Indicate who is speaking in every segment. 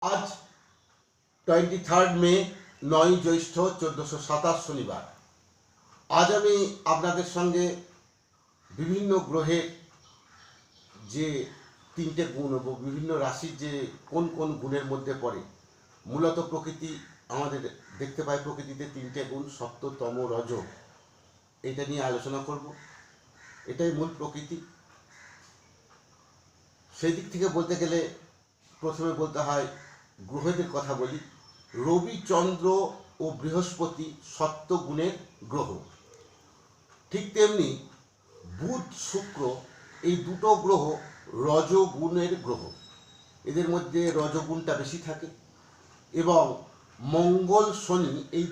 Speaker 1: আজ 23 মে 9 জ্যৈষ্ঠ 1427 শনিবার। আজ আমি আপনাদের সঙ্গে বিভিন্ন গ্রহের যে তিনটে গুণ এবং বিভিন্ন রাশির যে কোন কোন গুণের মধ্যে পড়ে। মূলত প্রকৃতি আমাদের দেখতে পাই প্রকৃতিতে তিনটে গুণ সত্ত্ব তম রজ, এটা নিয়ে আলোচনা করব। এটাই মূল প্রকৃতি। সেই দিক থেকে বলতে গেলে প্রথমে বলতে হয় গ্রহদের কথা বলি। রবি, চন্দ্র ও বৃহস্পতি সত্ত্ব গুণের গ্রহ। ঠিক তেমনি বুধ, শুক্র এই দুটো গ্রহ রজগুণের গ্রহ। এদের মধ্যে রজগুণটা বেশি থাকে। এবং মঙ্গল, শনি এই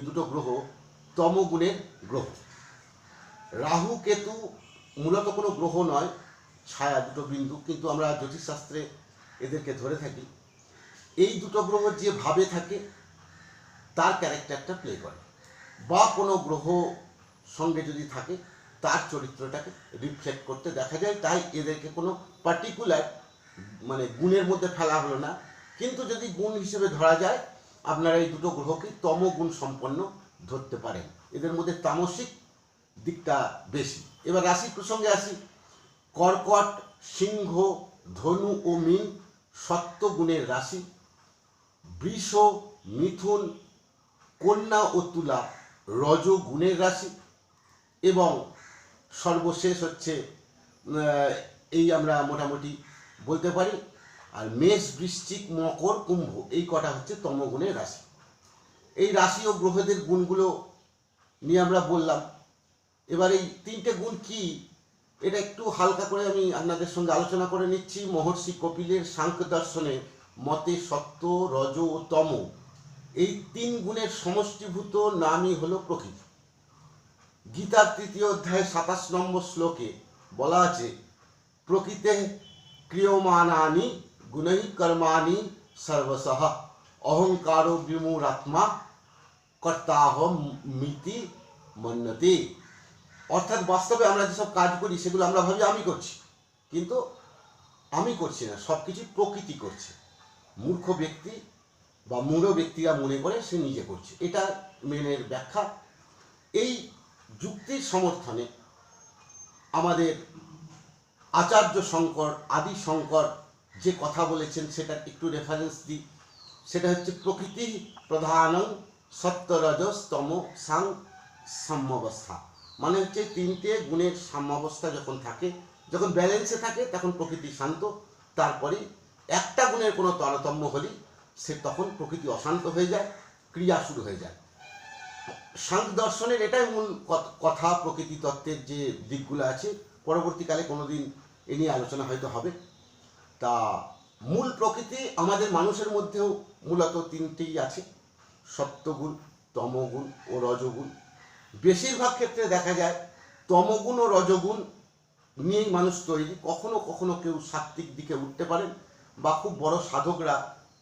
Speaker 1: দুটো গ্রহ তমগুণের গ্রহ। রাহু, কেতু মূলত কোনো গ্রহ নয়, ছায়া, দুটো বিন্দু, কিন্তু আমরা জ্যোতিষশাস্ত্রে এদেরকে ধরে থাকি। এই দুটো গ্রহ যে ভাবে থাকে তার ক্যারেক্টারটা প্লে করে, বা কোনো গ্রহ সঙ্গে যদি থাকে তার চরিত্রটাকে রিফ্লেক্ট করতে দেখা যায়। তাই এদেরকে কোনো পার্টিকুলার গুণের মধ্যে ফেলা হলো না, কিন্তু যদি গুণ হিসেবে ধরা যায় আপনারা এই দুটো গ্রহকে তমগুণ সম্পন্ন ধরতে পারেন। এদের মধ্যে তামসিক দিকটা বেশি। এবার রাশি প্রসঙ্গে আসি। কর্কট, সিংহ, ধনু ও মীন সত্ত্ব গুণের রাশি। বৃষ, মিথুন, কন্যা ও তুলা রজগুণের রাশি। এবং সর্বশেষ হচ্ছে এই আমরা মোটামুটি বলতে পারি। আর মেষ, বৃশ্চিক, মকর, কুম্ভ এই কটা হচ্ছে তমগুণের রাশি। এই রাশি ও গ্রহদের গুণগুলো নিয়ে আমরা বললাম। এবার এই তিনটে গুণ কি, এটা একটু হালকা করে আমি আপনাদের সঙ্গে আলোচনা করে নিচ্ছি। মহর্ষি কপিলের সাংখ্য দর্শনে মতে সত্ত্ব, রজ ও তম এই তিন গুণের সমষ্টিভূত নামই হলো প্রকৃতি। গীতার 3য় অধ্যায় 27 নম্বর শ্লোকে বলা আছে, প্রকৃতে ক্রিয়মাণানি গুণৈ কর্মাণি সর্বসহ অহংকারো বিমূঢ়াত্মা কর্তাহম মিতি মন্যতে। অর্থাৎ বাস্তবে আমরা যেসব কাজ করি সেগুলো আমরা ভাবি আমি করছি, কিন্তু আমি করছি না, সব কিছু প্রকৃতি করছে। মূর্খ ব্যক্তি বা মূঢ় ব্যক্তিরা মনে করে সে নিজে করছে। এটা মেনের ব্যাখ্যা। এই যুক্তির সমর্থনে আমাদের আচার্য শঙ্কর, আদি শঙ্কর যে কথা বলেছেন সেটার একটু রেফারেন্স দিই। সেটা হচ্ছে প্রকৃতি প্রধানং সত্ত্বরজস্তম সাং সাম্যাবস্থা। মানে হচ্ছে তিনটে গুণের সাম্যাবস্থা যখন থাকে, যখন ব্যালেন্সে থাকে তখন প্রকৃতি শান্ত। তারপরে একটা গুণের কোনো তারতম্য হলেই সে তখন প্রকৃতি অশান্ত হয়ে যায়, ক্রিয়া শুরু হয়ে যায়। সাংখ্য দর্শনের এটাই মূল কথা। প্রকৃতি তত্ত্বের যে দিকগুলো আছে পরবর্তীকালে কোনোদিন এ নিয়ে আলোচনা হয়তো হবে। তা মূল প্রকৃতি আমাদের মানুষের মধ্যেও মূলত তিনটেই আছে, সত্ত্বগুণ, তমগুণ ও রজগুণ। বেশিরভাগ ক্ষেত্রে দেখা যায় তমগুণ ও রজগুণ নিয়েই মানুষ তৈরি। কখনো কখনো কেউ সাত্ত্বিক দিকে উঠতে পারেন, বা খুব বড় সাধকরা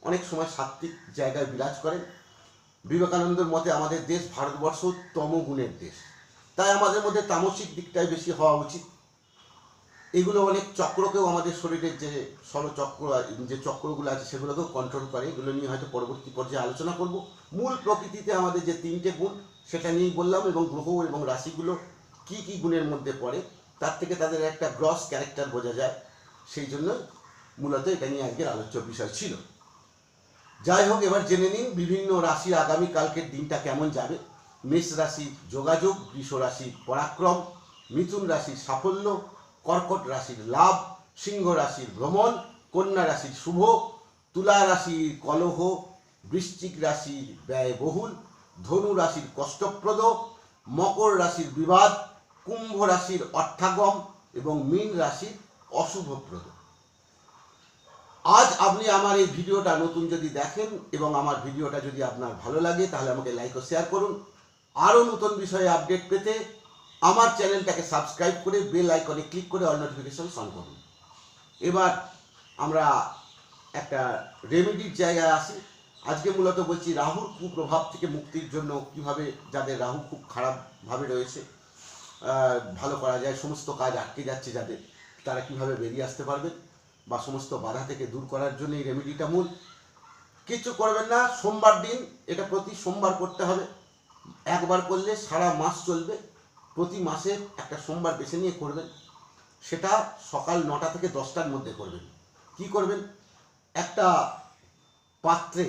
Speaker 1: অনেক সময় সাত্ত্বিক জায়গায় বিরাজ করেন। বিবেকানন্দের মতে আমাদের দেশ ভারতবর্ষ তমগুণের দেশ, তাই আমাদের মধ্যে তামসিক দিকটাই বেশি হওয়া উচিত। এগুলো অনেক চক্রকেও আমাদের শরীরের যে ষড়চক্র, যে চক্রগুলো আছে সেগুলোকেও কন্ট্রোল করে। এগুলো নিয়ে হয়তো পরবর্তী পর্যায়ে আলোচনা করব। মূল প্রকৃতিতে আমাদের যে তিনটে গুণ সেটা নিয়েই বললাম, এবং গ্রহ এবং রাশিগুলো কি কি গুণের মধ্যে পড়ে তার থেকে তাদের একটা গ্রস ক্যারেক্টার বোঝা যায়। সেই জন্য মূলত এটা নিয়ে আজকের আলোচ্য বিষয় ছিল। যাই হোক, এবার জেনে নিন বিভিন্ন রাশির আগামীকালকের দিনটা কেমন যাবে। মেষ রাশির যোগাযোগ, বৃষ রাশির পরাক্রম, মিথুন রাশির সাফল্য, কর্কট রাশির লাভ, সিংহ রাশির ভ্রমণ, কন্যা রাশির শুভ, তুলা রাশির কলহ, বৃশ্চিক রাশির ব্যয়বহুল, ধনু রাশির কষ্টপ্রদ, মকর রাশির বিবাদ, কুম্ভ রাশির অর্থাগম এবং মীন রাশির অশুভপ্রদ। আজ আপনি আমার এই ভিডিওটা নতুন যদি দেখেন এবং আমার ভিডিওটা যদি আপনার ভালো লাগে তাহলে আমাকে লাইক ও শেয়ার করুন। আরও নতুন বিষয়ে আপডেট পেতে আমার চ্যানেলটাকে সাবস্ক্রাইব করে বেল আইকনে ক্লিক করে অল নোটিফিকেশন অন করুন। এবার আমরা একটা রেমেডির জায়গায় আসি। আজকে মূলত বলছি রাহুর কুপ্রভাব থেকে মুক্তির জন্য কিভাবে যাদের রাহু খুব খারাপভাবে রয়েছে ভালো করা যায়। সমস্ত কাজ আটকে যাচ্ছে যাদের, তারা কিভাবে বেরিয়ে আসতে পারবেন। বা সমস্ত বাধা থেকে দূর করার জন্য এই রেমেডিটা মূল। কিছু করবেন না, সোমবার দিন এটা প্রতি সোমবার করতে হবে। একবার করলে সারা মাস চলবে। প্রতি মাসে একটা সোমবার বেছে নিয়ে করবেন। সেটা সকাল 9টা থেকে 10টার মধ্যে করবেন। কি করবেন, একটা পাত্রে,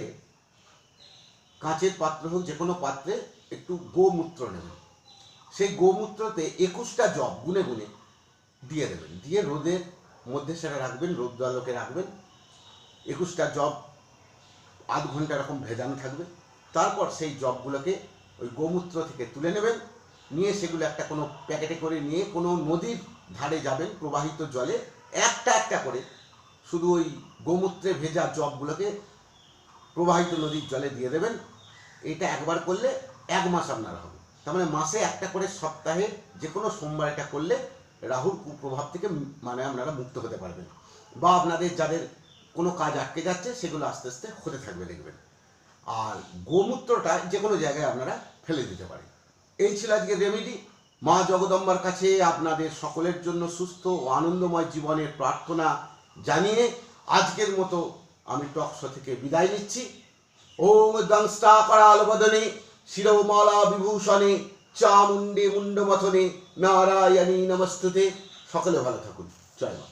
Speaker 1: কাঁচের পাত্র হোক, যে কোনো পাত্রে একটু গোমূত্র নেবেন। সেই গোমূত্রতে 21টা জব গুনে গুনে দিয়ে দেবেন, দিয়ে রোদের মধ্যে সেটা রাখবেন, রোদ্রালোকে রাখবেন। 21টা জব আধ ঘন্টা এরকম ভেজানো থাকবে। তারপর সেই জবগুলোকে ওই গোমূত্র থেকে তুলে নেবেন, নিয়ে সেগুলো একটা কোনো প্যাকেটে করে নিয়ে কোনো নদীর ধারে যাবেন, প্রবাহিত জলে একটা একটা করে শুধু ওই গোমূত্রে ভেজা জবগুলোকে প্রবাহিত নদীর জলে দিয়ে দেবেন। এটা একবার করলে 1 মাস আপনারা হবে। তার মানে মাসে একটা করে, সপ্তাহে যে কোনো সোমবার এটা করলে রাহুর কুপ্রভাব থেকে মানে আপনারা মুক্ত হতে পারবেন, বা আপনাদের যাদের কোনো কাজ আটকে যাচ্ছে সেগুলো আস্তে আস্তে হতে থাকবে দেখবেন। আর গোমূত্রটা যে কোনো জায়গায় আপনারা ফেলে দিতে পারেন। এই ছিল আজকের রেমেডি। মা জগদম্বার কাছে আপনাদের সকলের জন্য সুস্থ ও আনন্দময় জীবনের প্রার্থনা জানিয়ে আজকের মতো আমি টক শো থেকে বিদায় নিচ্ছি। ওম দংষ্টা করাল বদনে শিরোমালা বিভূষণে চামুণ্ডে মুন্ডমথনে নারায়ণী নমস্তুতে। সকলে ভালো থাকুন। জয় মা।